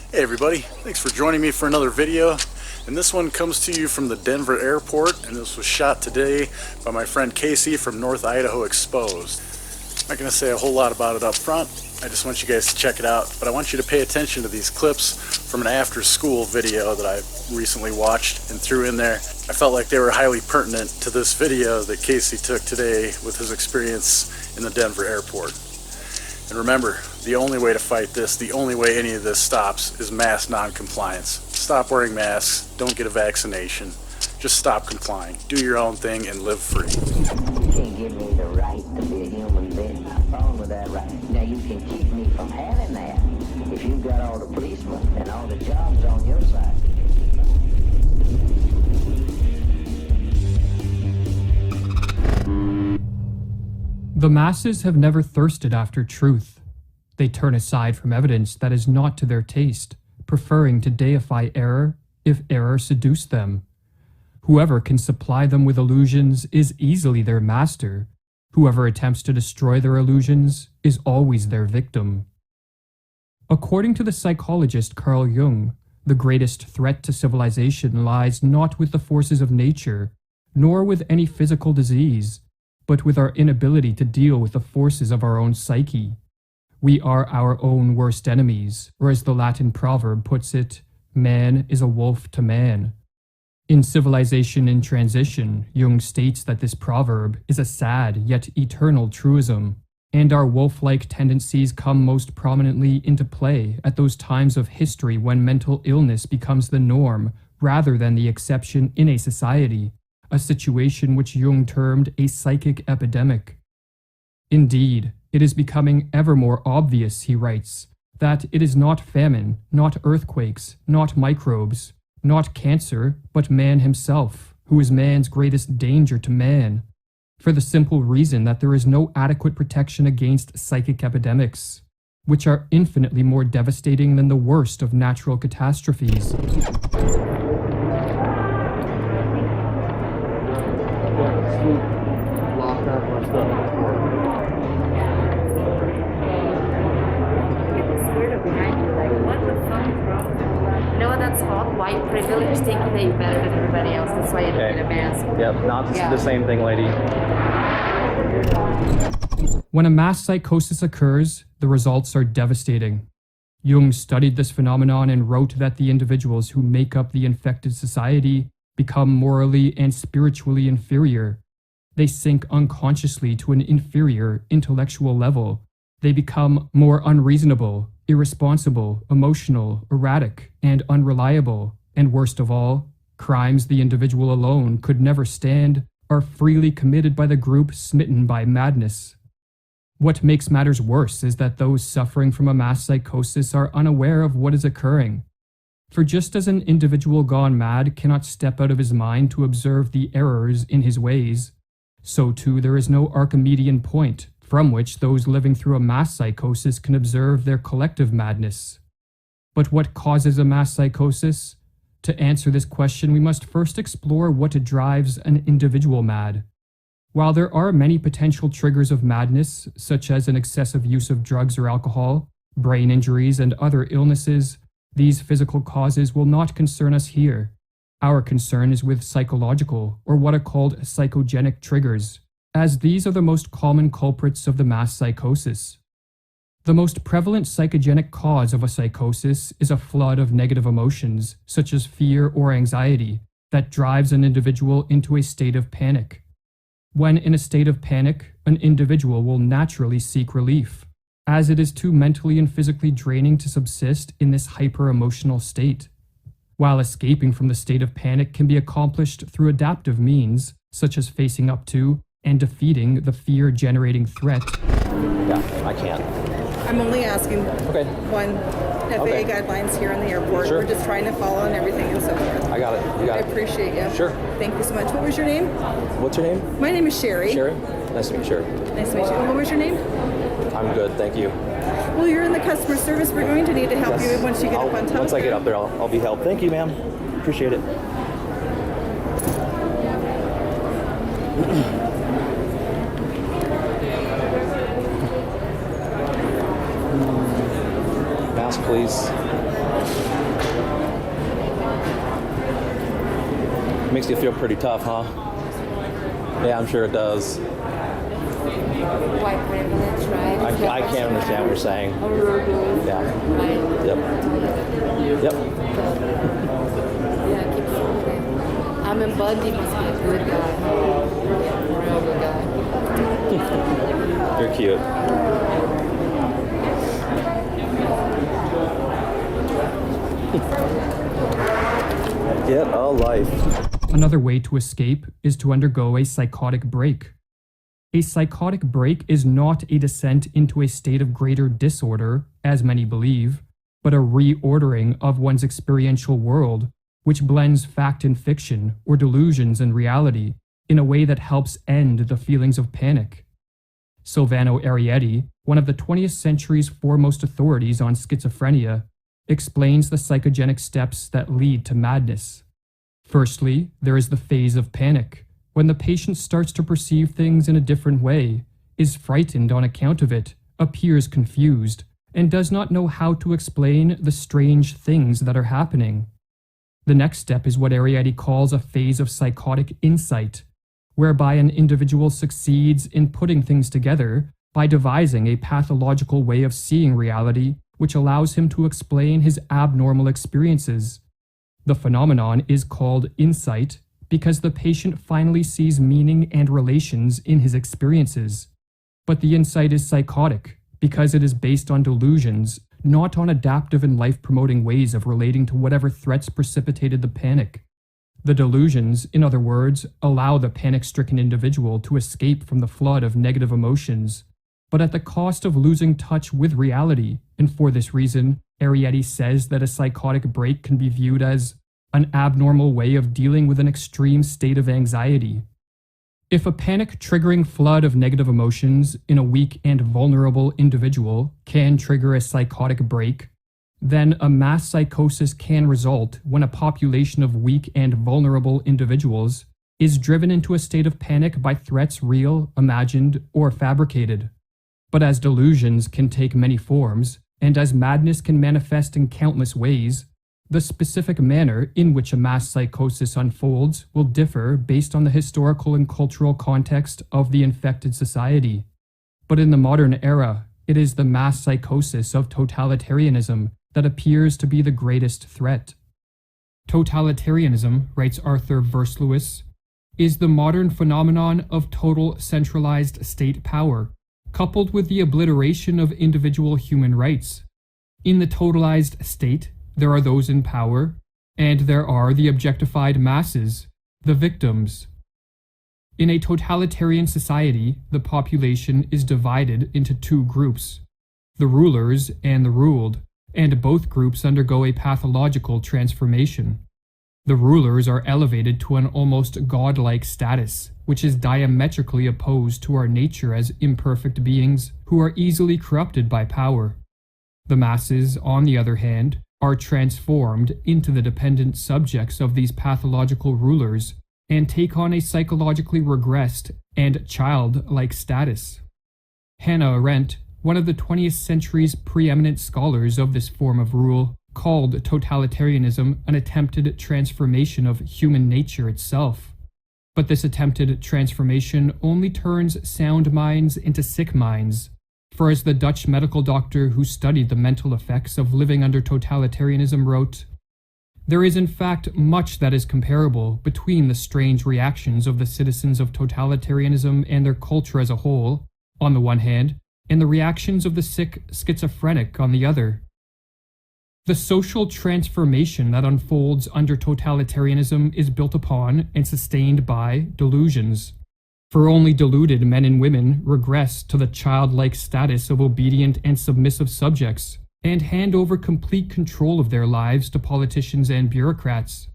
Hey everybody, thanks for joining me for another video. And this one comes to you from the Denver airport, and this was shot today by my friend Casey from North Idaho Exposed. I'm not going to say a whole lot about it up front, I just want you guys to check it out, but I want you to pay attention to these clips from an after school video that I recently watched and threw in there. I felt like they were highly pertinent to this video that Casey took today with his experience in the Denver airport. And remember, the only way to fight this, the only way any of this stops, is mass non-compliance. Stop wearing masks, don't get a vaccination, just stop complying. Do your own thing and live free. You can't give me the right to be a human being. I'm fine with that right. Now you can keep me from having that if you've got all the policemen and all the jobs on your side. The masses have never thirsted after truth. They turn aside from evidence that is not to their taste, preferring to deify error if error seduced them. Whoever can supply them with illusions is easily their master. Whoever attempts to destroy their illusions is always their victim. According to the psychologist Carl Jung, the greatest threat to civilization lies not with the forces of nature, nor with any physical disease, but with our inability to deal with the forces of our own psyche. We are our own worst enemies, or as the Latin proverb puts it, man is a wolf to man. In Civilization in Transition, Jung states that this proverb is a sad yet eternal truism, and our wolf-like tendencies come most prominently into play at those times of history when mental illness becomes the norm rather than the exception in a society, a situation which Jung termed a psychic epidemic. Indeed, it is becoming ever more obvious, he writes, that it is not famine, not earthquakes, not microbes, not cancer, but man himself, who is man's greatest danger to man, for the simple reason that there is no adequate protection against psychic epidemics, which are infinitely more devastating than the worst of natural catastrophes. You know what that's called? White privilege, thinking that you're better than everybody else. That's why you don't need a mask. Yep, not the same thing, lady. When a mass psychosis occurs, the results are devastating. Jung studied this phenomenon and wrote that the individuals who make up the infected society become morally and spiritually inferior. They sink unconsciously to an inferior intellectual level. They become more unreasonable, irresponsible, emotional, erratic, and unreliable, and worst of all, crimes the individual alone could never stand are freely committed by the group smitten by madness. What makes matters worse is that those suffering from a mass psychosis are unaware of what is occurring. For just as an individual gone mad cannot step out of his mind to observe the errors in his ways, so too there is no Archimedean point from which those living through a mass psychosis can observe their collective madness. But what causes a mass psychosis? To answer this question, we must first explore what drives an individual mad. While there are many potential triggers of madness, such as an excessive use of drugs or alcohol, brain injuries, and other illnesses, these physical causes will not concern us here. Our concern is with psychological, or what are called psychogenic triggers, as these are the most common culprits of the mass psychosis. The most prevalent psychogenic cause of a psychosis is a flood of negative emotions, such as fear or anxiety, that drives an individual into a state of panic. When in a state of panic, an individual will naturally seek relief, as it is too mentally and physically draining to subsist in this hyper-emotional state. While escaping from the state of panic can be accomplished through adaptive means, such as facing up to and defeating the fear-generating threat. Yeah, I can't. I'm only asking one FAA guidelines here in the airport. Sure. We're just trying to follow and everything and so forth. I got it. You got I it. appreciate you. Sure. Thank you so much. What was your name? What's your name? My name is Sherry. Sherry? Nice to meet you, Sherry. Nice to meet you. And what was your name? I'm good, thank you. Well, you're in the customer service. We're going to need to help you once you get up on top. Once I get up there, I'll be helped. Thank you, ma'am. Appreciate it. Mask, please. Makes you feel pretty tough, huh? Yeah, I'm sure it does. White privilege, right? I can't understand what you're saying. ROKU, Yeah. right? Yep. Yep. Yeah, keep moving. I mean, Bundy must be a good guy. Real good guy. You're cute. Get a life. Another way to escape is to undergo a psychotic break. A psychotic break is not a descent into a state of greater disorder, as many believe, but a reordering of one's experiential world, which blends fact and fiction, or delusions and reality, in a way that helps end the feelings of panic. Silvano Arietti, one of the 20th century's foremost authorities on schizophrenia, explains the psychogenic steps that lead to madness. Firstly, there is the phase of panic, when the patient starts to perceive things in a different way, is frightened on account of it, appears confused, and does not know how to explain the strange things that are happening. The next step is what Arietti calls a phase of psychotic insight, whereby an individual succeeds in putting things together by devising a pathological way of seeing reality which allows him to explain his abnormal experiences. The phenomenon is called insight because the patient finally sees meaning and relations in his experiences. But the insight is psychotic because it is based on delusions, not on adaptive and life-promoting ways of relating to whatever threats precipitated the panic. The delusions, in other words, allow the panic-stricken individual to escape from the flood of negative emotions, but at the cost of losing touch with reality, and for this reason, Arietti says that a psychotic break can be viewed as an abnormal way of dealing with an extreme state of anxiety. If a panic-triggering flood of negative emotions in a weak and vulnerable individual can trigger a psychotic break, then a mass psychosis can result when a population of weak and vulnerable individuals is driven into a state of panic by threats real, imagined, or fabricated. But as delusions can take many forms, and as madness can manifest in countless ways, the specific manner in which a mass psychosis unfolds will differ based on the historical and cultural context of the infected society. But in the modern era, it is the mass psychosis of totalitarianism that appears to be the greatest threat. Totalitarianism, writes Arthur Versluis, is the modern phenomenon of total centralized state power, coupled with the obliteration of individual human rights. In the totalized state, there are those in power, and there are the objectified masses, the victims. In a totalitarian society, the population is divided into two groups, the rulers and the ruled, and both groups undergo a pathological transformation. The rulers are elevated to an almost godlike status, which is diametrically opposed to our nature as imperfect beings who are easily corrupted by power. The masses, on the other hand, are transformed into the dependent subjects of these pathological rulers and take on a psychologically regressed and childlike status. Hannah Arendt, one of the 20th century's preeminent scholars of this form of rule, called totalitarianism an attempted transformation of human nature itself. But this attempted transformation only turns sound minds into sick minds. For as the Dutch medical doctor who studied the mental effects of living under totalitarianism wrote, "There is in fact much that is comparable between the strange reactions of the citizens of totalitarianism and their culture as a whole, on the one hand, and the reactions of the sick schizophrenic on the other." The social transformation that unfolds under totalitarianism is built upon and sustained by delusions. For only deluded men and women regress to the childlike status of obedient and submissive subjects, and hand over complete control of their lives to politicians and bureaucrats.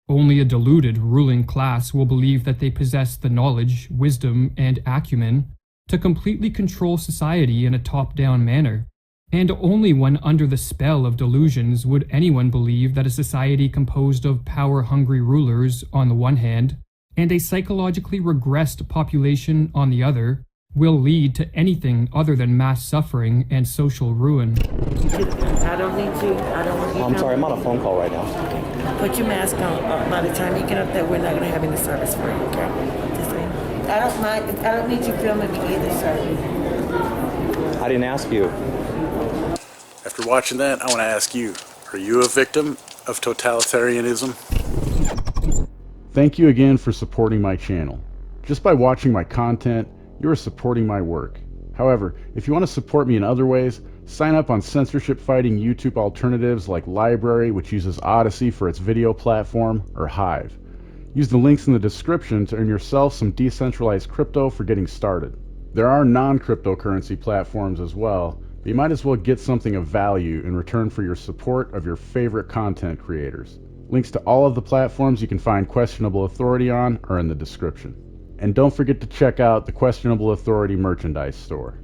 Only a deluded ruling class will believe that they possess the knowledge, wisdom, and acumen to completely control society in a top-down manner. And only when under the spell of delusions would anyone believe that a society composed of power-hungry rulers on the one hand, and a psychologically regressed population on the other, will lead to anything other than mass suffering and social ruin. I don't need you. I don't want you. I'm sorry, I'm on a phone call right now. Put your mask on. By the time you get up there, we're not going to have any service for you, okay? Just saying. I don't mind. I don't need you filming me either, sir. I didn't ask you. After watching that, I want to ask you, are you a victim of totalitarianism? Thank you again for supporting my channel. Just by watching my content, you are supporting my work. However, if you want to support me in other ways, sign up on censorship-fighting YouTube alternatives like LBRY, which uses Odyssey for its video platform, or Hive. Use the links in the description to earn yourself some decentralized crypto for getting started. There are non-cryptocurrency platforms as well, but you might as well get something of value in return for your support of your favorite content creators. Links to all of the platforms you can find Questionable Authority on are in the description. And don't forget to check out the Questionable Authority merchandise store.